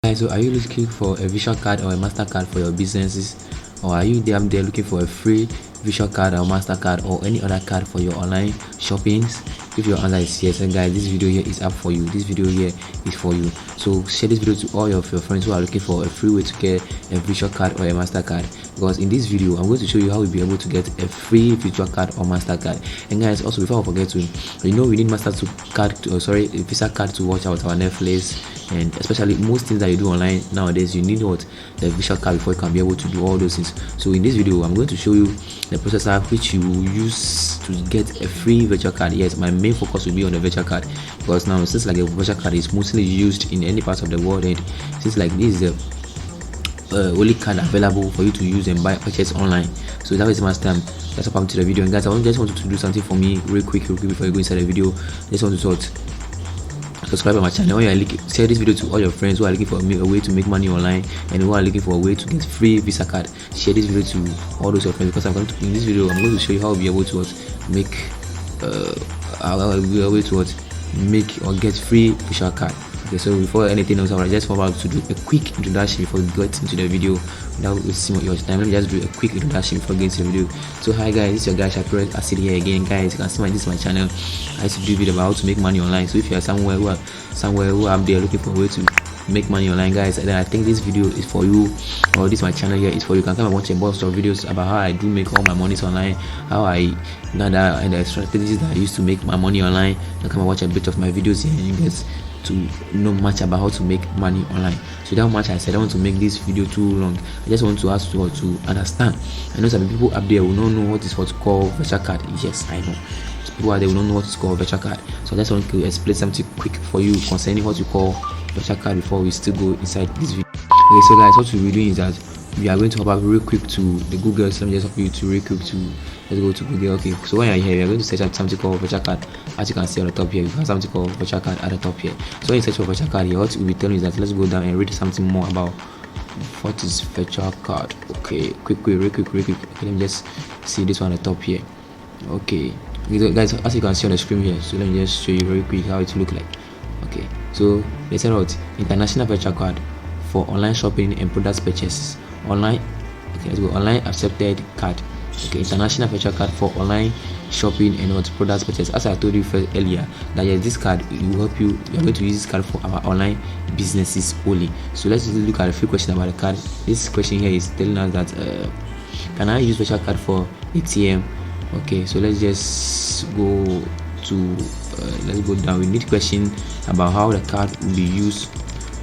Guys, so are you looking for a visual card or a MasterCard for your businesses, or are you there looking for a free visual card or MasterCard or any other card for your online shoppings? If your answer is yes, then guys, this video here is up for you. This video here is for you. So share this video to all of your friends who are looking for a free way to get a visual card or a MasterCard. Because in this video, I'm going to show you how you'll be able to get a free visual card or MasterCard. And guys, also before I forget to, we need a Visa card to watch out our Netflix, and especially most things that you do online nowadays, you need the visual card before you can be able to do all those things. So in this video, I'm going to show you the processor which you will use to get a free virtual card. Yes, my main focus will be on the virtual card, because now since like a virtual card is mostly used in any part of the world, and since like this is the only card available for you to use and purchase online, so that was much time. Let's hop into the video. And guys, I just want to do something for me real quick before you go inside the video. I just want to subscribe to my channel. When you are share this video to all your friends who are looking for a way to make money online and who are looking for a way to get free Visa card. Share this video to all those your friends, because in this video I'm going to show you how to be able to make a way to make or get free Visa card. Okay, so before anything else, I just want to do a quick introduction before we get into the video without wasting your time. Let me just do a quick introduction before getting into the video. So hi guys, this is your guy Shapiro. I sit here again, guys. You can see this is my channel. I used to do video about how to make money online. So if you are somewhere who are there looking for a way to make money online, guys, then I think this video is for you, or this my channel here is for you. You can come and watch a bunch of videos about how I do make all my monies online, how I gather, and the strategies that I used to make my money online. You can come and watch a bit of my videos here, and you guys to know much about how to make money online. So that much I said, I want to make this video too long. I just want to ask you all to understand. I know some people up there will not know what is what to call virtual card. Yes, I know. Some people out there will not know what is called virtual card. So I just want to explain something quick for you concerning what you call virtual card before we still go inside this video. Okay, so guys, what we'll be doing is that we are going to hop up real quick to the Google. So let me just help you to real quick to let's go to Google. Okay, so when you're here, we are going to search up something called virtual card. As you can see on the top here, we have something called virtual card at the top here. So when you search for virtual card here, what we'll be telling you is that let's go down and read something more about what is virtual card. Okay, real quick. Okay, let me just see this one at the top here. Okay, guys, as you can see on the screen here, so let me just show you very quick how it look like. Okay, so they said out international virtual card for online shopping and products purchases. Online, okay, let's go. Online accepted card. Okay, international virtual card for online shopping and what products purchase. As I told you earlier, that yes, this card will help you. We are going to use this card for our online businesses only. So let's look at a few questions about the card. This question here is telling us that can I use virtual card for ATM? Okay, so let's just go to let's go down. We need question about how the card will be used.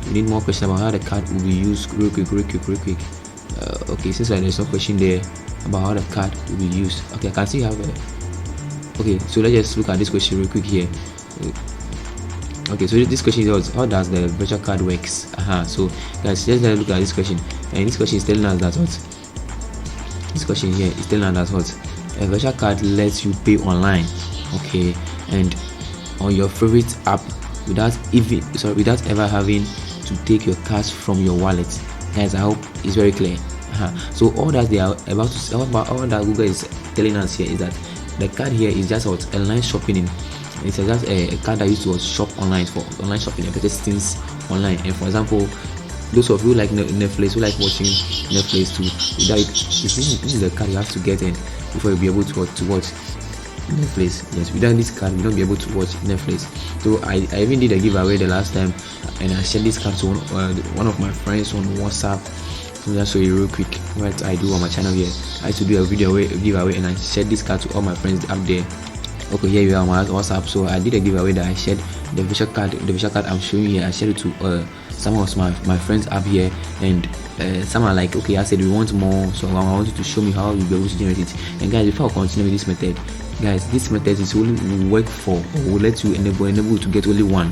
We need more question about how the card will be used. Real quick. Okay, since there's no question there about how the card will be used. Okay, I can see you have a okay, so let's just look at this question real quick here. Okay, so this question is how does the virtual card works? So guys, let's look at this question, and this question is telling us that what this question here is telling us that what a virtual card lets you pay online, okay, and on your favorite app without ever having to take your cash from your wallet. Guys, I hope it's very clear. So all that they are about to say, all that Google is telling us here is that the card here is just what online shopping. It's just a card that used to shop online for online shopping and purchase things online. And for example, those of you like Netflix, who like watching Netflix too, this is the card you have to get in before you'll be able to watch Netflix. Yes, without this card you don't be able to watch Netflix. So I even did a giveaway the last time, and I shared this card to one of my friends on WhatsApp. So just show you real quick what I do on my channel here. I used to do a giveaway, and I shared this card to all my friends up there. Okay, here you are on my WhatsApp. So I did a giveaway that I shared the visual card I'm showing you here. I shared it to some of my friends up here, and some are like, okay, I said we want more, so I want you to show me how you'll be able to generate it. And guys, before I continue with this method, guys, this method is only will work for, or will let you enable you to get only one.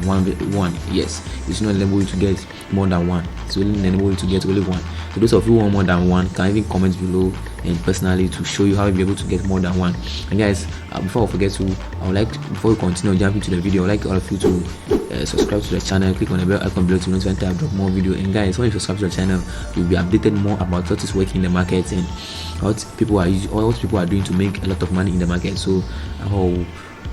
Yes, it's not enable you to get more than one. It's only enable you to get only one. So those of you who want more than one can even comment below and personally to show you how you'll be able to get more than one. And guys, before I forget to, before we continue jumping to the video, I would like all of you to subscribe to the channel, click on the bell icon below to notify when I drop more video. And guys, when you subscribe to the channel, you'll be updated more about what is working in the market and what people are doing to make a lot of money in the market. So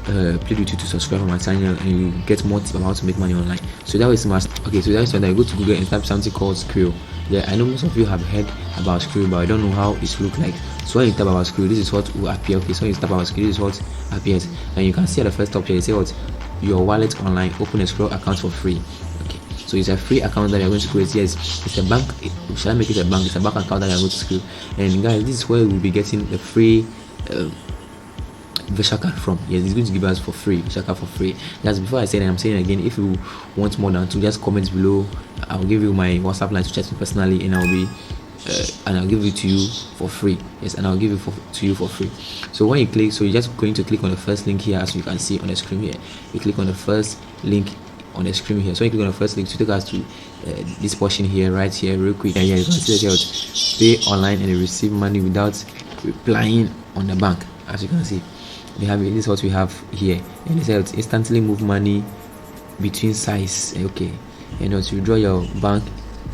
plead with you to subscribe on my channel, and you get more tips about how to make money online. So that was my okay. So that's when I go to Google and type something called Skrill. Yeah, I know most of you have heard about Skrill, but I don't know how it look like. So when you type about Skrill, this is what will appear. Okay, so when you type about Skrill, this is what appears, and you can see at the first top here, it say what your wallet online, open a Skrill account for free. Okay, so it's a free account that you're going to create. Yes, it's a bank. Shall I make it a bank? It's a bank account that you're going to create. And guys, this is where we'll be getting the free virtual card from. Yes, it's going to give us for free virtual card for free. Just before I say that, I'm saying again, if you want more than two, just comment below. I'll give you my WhatsApp line to chat me personally, and I'll give it to you for free. Yes, and I'll give it to you for free. So when you click, so you're just going to click on the first link here, as you can see on the screen here. You click on the first link on the screen here. So you click on the first link to take us to this portion here, right here, real quick. And here you can see that pay online and receive money without replying on the bank. As you can see, we have this is what we have here, and it says instantly move money between sites. Okay, and to withdraw your bank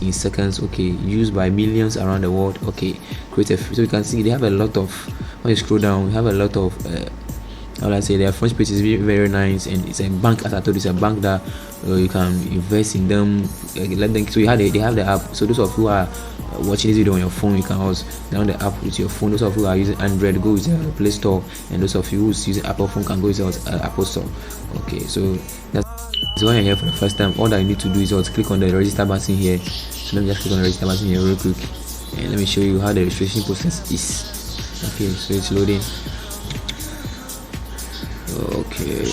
in seconds. Okay, used by millions around the world. Okay, create a free. So you can see they have a lot of, when you scroll down, we have a lot of how I say, their front page is very, very nice, and it's a bank. As I told you, it's a bank that you can invest in them, let them. So they have the app. So those of who are watching this video on your phone, you can also download the app with your phone. Those of you who are using Android, go with the Play Store, and those of you who's using Apple phone can go with the Apple Store. Okay, so that's why you're here for the first time. All that you need to do is also click on the register button here. So let me just click on the register button here real quick, and let me show you how the registration process is. Okay, so it's loading. Okay,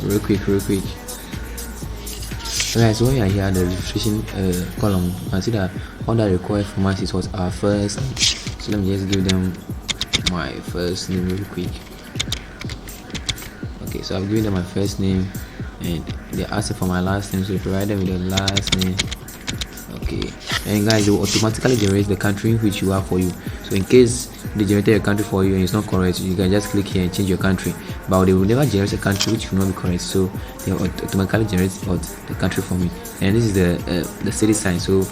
real quick. Alright, so when you are here at the registration column, you can see that all that required from us is what our first name. So let me just give them my first name real quick. Okay, so I've given them my first name, and they're asking for my last name, so you provide them with the last name. Okay, and guys, they will automatically generate the country in which you are for you. So in case they generated a country for you and it's not correct, you can just click here and change your country, but they will never generate a country which will not be correct. So they will automatically generate the country for me. And this is the city sign. So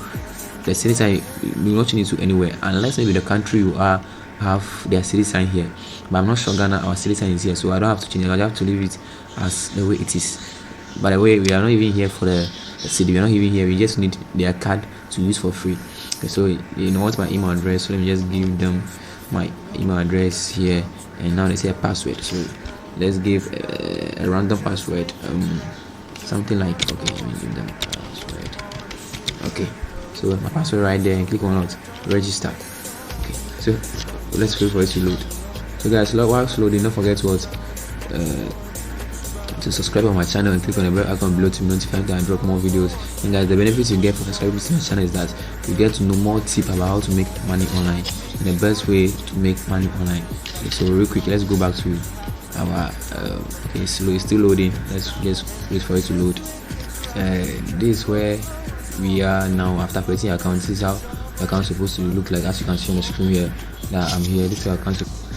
the city sign, you not change it to anywhere unless maybe the country you are have their city sign here, but I'm not sure Ghana our city sign is here, so I don't have to change it. I have to leave it as the way it is. By the way, we are not even here for the city, we're not even here, we just need their card to use for free. Okay, so you know what's my email address, so let me just give them my email address here, and now they say a password. So let's give a random password, something like, okay, let me give them password. Okay, so my password right there, and click on what, register. Okay, so let's wait for it to load. So guys, while it's loading, don't forget what to subscribe on my channel and click on the bell icon below to be notified that I drop more videos. And guys, the benefits you get for subscribing to my channel is that you get to know more tips about how to make money online and the best way to make money online. Okay, so real quick, let's go back to our okay, it's still loading. Let's just wait for it to load. This is where we are now after creating your account. This is how your account is supposed to look like. As you can see on the screen here that I'm here, this is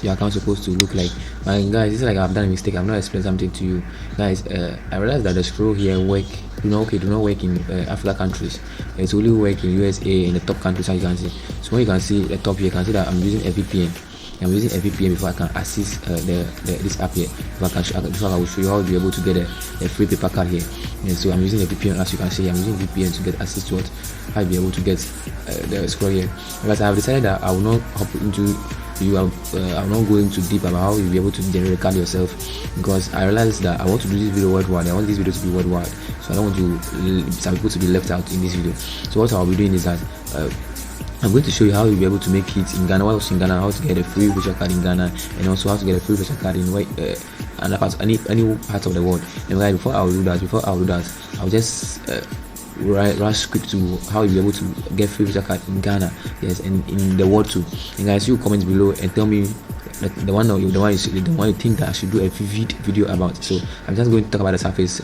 your account supposed to look like. And guys, this is like I've done a mistake. I'm not explaining something to you guys. I realized that the scroll here do not work in Africa countries. It's only work in USA, in the top countries, as you can see. So when you can see the top here, you can see that I'm using a VPN. I'm using a VPN before I can access this app here. Before I will show you how to be able to get a free paper card here. And so I'm using a VPN, as you can see. I'm using VPN to get access to how I'll be able to get the scroll here. Because I have decided that I will not hop into I'm not going too deep about how you'll be able to generate a card yourself, because I realized that I want to do this video worldwide. I want this video to be worldwide, so I don't want some people to be left out in this video. So what I'll be doing is that I'm going to show you how you'll be able to make it in Ghana. While in Ghana, how to get a free virtual card in Ghana, and also how to get a free virtual card in another part, any part of the world. And guys, before I'll do that, I'll just rush quick to how you'll be able to get free virtual card in Ghana, yes, and in the world too. And guys, you comment below and tell me the one you think that I should do a vivid video about. So I'm just going to talk about the surface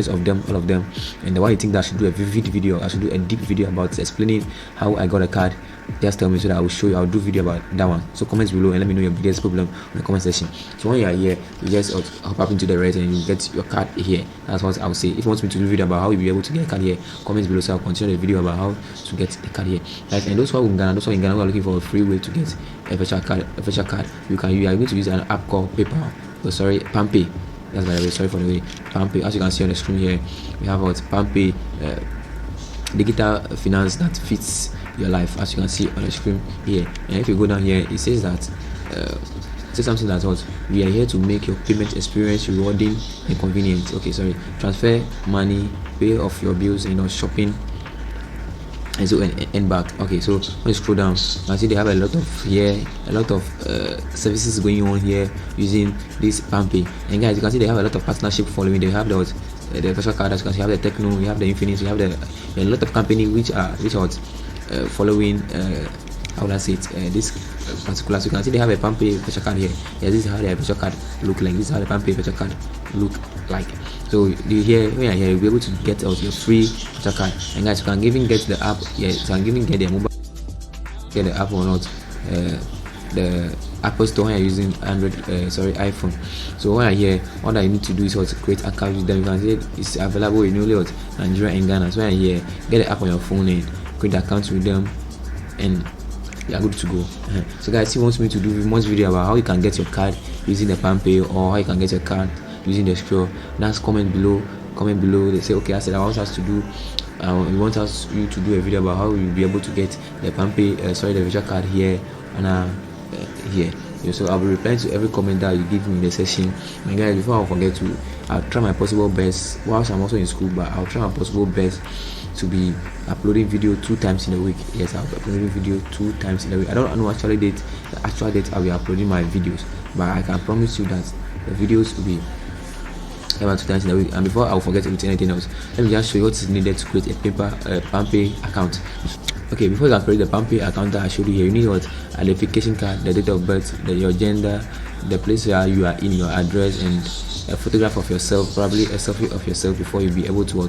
of them, all of them, and the one you think that I should do a vivid video, I should do a deep video about explaining how I got a card. Just tell me so that I will show you. I'll do video about that one. So comment below and let me know your biggest problem in the comment section. So when you are here, you just hop up into the right and you get your card here. That's what I will say. If you want me to do a video about how you'll be able to get a card here, comment below so I'll continue the video about how to get the card here. Guys, and those who are in Ghana, who are looking for a free way to get a virtual card, you are going to use an app called PayPal. oh sorry, Pampay. That's by the way, sorry for the way. Pampay, as you can see on the screen here, we have what Pampay, digital finance that fits your life, as you can see on the screen here. And if you go down here, it says that say something that what we are here to make your payment experience rewarding and convenient. Okay, sorry, transfer money, pay off your bills, shopping, and so and back. Okay, so when you scroll down, you can see they have a lot of services going on here using this Pampay. And guys, you can see they have a lot of partnership following. They have the virtual card, as you can see, you have the Techno, you have the Infinix, you have a lot of company which are following how would I say it, this particular. So you can see they have a Pampay virtual card here. Yeah, this is how the virtual card look like. This is how the Pampay virtual card look like. So when you're here, you'll be able to get out your free virtual card. And guys, you can even get the app. Yeah, you can even get the mobile, get the app or not. The Apple Store when you're using iPhone. So when you're here, all that you need to do is to create account with them. You can see it's available in only Nigeria and Ghana. So when you're here, get the app on your phone and create the account with them, and you are good to go. So guys, if you want me to do more video about how you can get your card using the Pampay, or how you can get your card using the scroll, that's comment below. They say, okay, I said I want us to do we want you to do a video about how you'll be able to get the Pampay the virtual card here and here. So I'll be replying to every comment that you give me in the session. And guys, before I forget to, I'll try my possible best whilst I'm also in school, but I'll try my possible best to be uploading video 2 times in a week. Yes, I'll be uploading video 2 times in a week. I don't know the actual date I'll be uploading my videos, but I can promise you that the videos will be about 2 times in a week. And before I'll forget with anything else, let me just show you what is needed to create a Pampay account. Okay, before you can create the Pampay account that I showed you here, you need what? Identification card, the date of birth, your gender, the place where you are in, your address, and a photograph of yourself, probably a selfie of yourself, before you be able to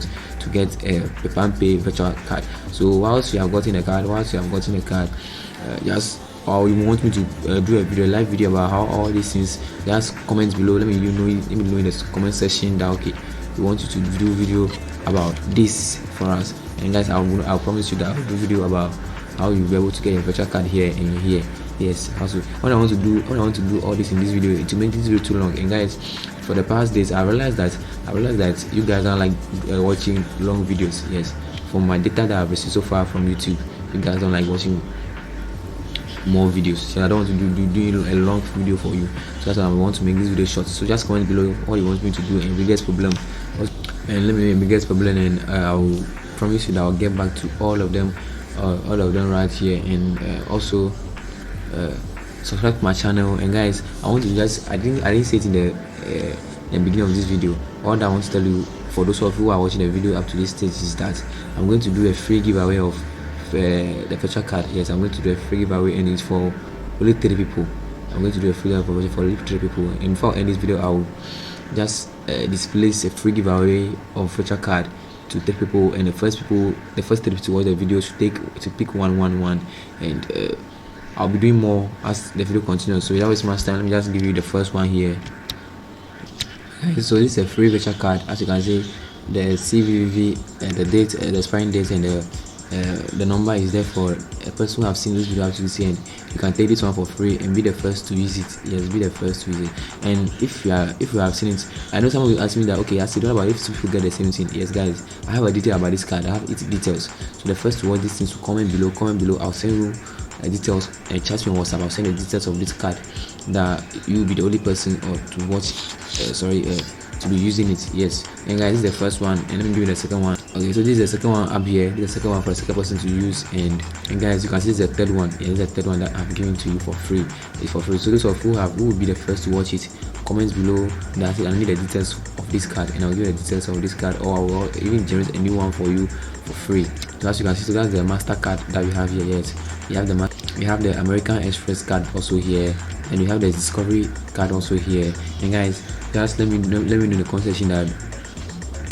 get a Pampay virtual card. So once you have gotten a card, or you want me to do a live video about how all these things, just comment below. Let me know in the comment section that okay, we want you to do video about this for us. And guys, I'll promise you that I'll do video about how you'll be able to get your virtual card here and here. Yes, also when I want to do all this in this video, it will make this video too long. And guys, for the past days, I realized that you guys don't like watching long videos. Yes, from my data that I've received so far from YouTube, you guys don't like watching more videos. So I don't want to do a long video for you. So that's why I want to make this video short. So just comment below what you want me to do and biggest problem, and let me know your biggest problem, and I'll promise you that I'll get back to all of them right here. And also subscribe to my channel. And guys, I want to I didn't say it in the beginning of this video. All that I want to tell you, for those of you who are watching the video up to this stage, is that I'm going to do a free giveaway of the virtual card. Yes, I'm going to do a free giveaway, and it's for only 3 people. I'm going to do a free giveaway for only 3 people. And before I end this video, I will just display a free giveaway of virtual card to 3 people, and the first 3 people to watch the video should pick one, and I'll be doing more as the video continues. So without wasting much time, let me just give you the first one here. So this is a free virtual card. As you can see, the CVV, the date, the expiring date, and the number is there for a person who have seen this video up to this end. You can take this one for free and be the first to use it. Yes, be the first to use it. And if you have seen it, I know some of you ask me that, okay, I don't know about if people get the same thing. Yes, guys, I have a detail about this card. I have its details. So the first to watch these things, to comment below. I'll send you details and chat me on WhatsApp. I'll send the details of this card that you'll be the only person to watch. To be using it. Yes. And guys, this is the first one, and let me give you the second one. Okay, so this is the second one up here. This is the second one for the second person to use. And guys, you can see this is the third one. Yeah, this is the third one that I'm giving to you for free. It's for free. So those of who will be the first to watch it, comments below. That's it. I need the details of this card, and I'll give you the details of this card, or I will even generate a new one for you for free. So as you can see, so that's the MasterCard that we have here. Yes, we have the American Express card also here, and we have the Discovery card also here. And guys, just let me know in the comment section that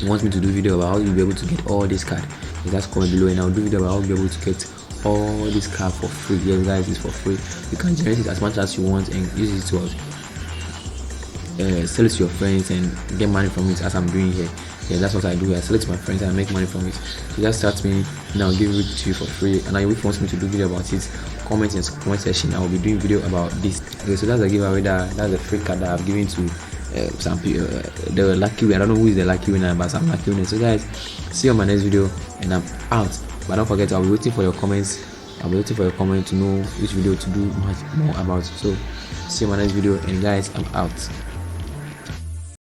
you want me to do video about how you'll be able to get all this card. Just comment below, and I'll do video about how you'll be able to get all this card for free. Yes, guys, it's for free. You can generate it as much as you want and use it to sell it to your friends and get money from it, as I'm doing here. Yeah, that's what I do. I sell it to my friends and I make money from it. So just start me, and I'll give it to you for free. And if you want me to do video about it, comment in the comment section. I will be doing video about this. Okay, so that's the giveaway. That's the free card that I've given to some people, the lucky winner. I don't know who is the lucky winner, but some lucky winner. So guys, see you on my next video, and I'm out. But don't forget, I'll be waiting for your comments. I'll be waiting for your comment to know which video to do much more about. So see you on my next video, and guys, I'm out.